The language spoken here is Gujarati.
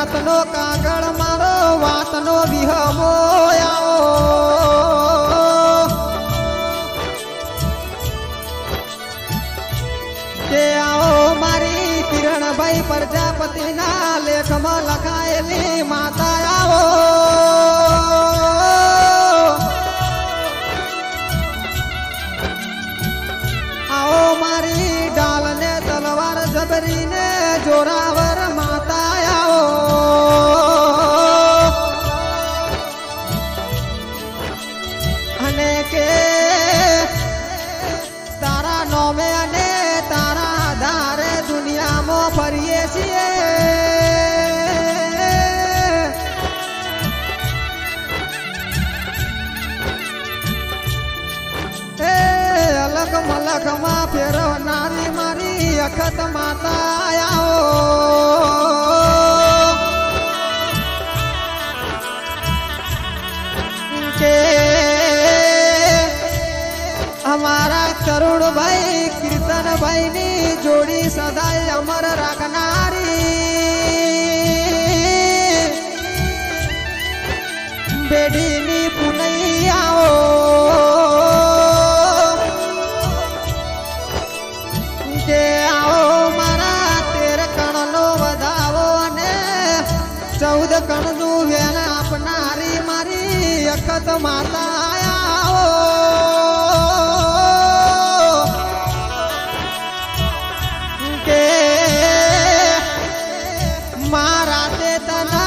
જાતનો કાગળ મારો વાતનો વિહમો આવો કે આવો મારી કિરણભાઈ પ્રજાપતિના લેખમાં લખાયેલી માતા આવો આવો મારી ડાલને તલવાર જબરીને જોરાવર માતા આવો અને કે તારા નોમે અને તારા આધારે દુનિયામાં ફરીએ છીએ અલગ મલકમાં ફેરવનારી મારી અખત માતા આવો કે અમારા તરુણભાઈ કીર્તનભાઈ ની જોડી સદાય અમર રાખનારી બેડીની પુનઈ આવો કે આવો મારા 13 કણનો વધાવો અને 14 કણનું વેણ આપનારી મારી અખત માતા આવો કે મારા તે તના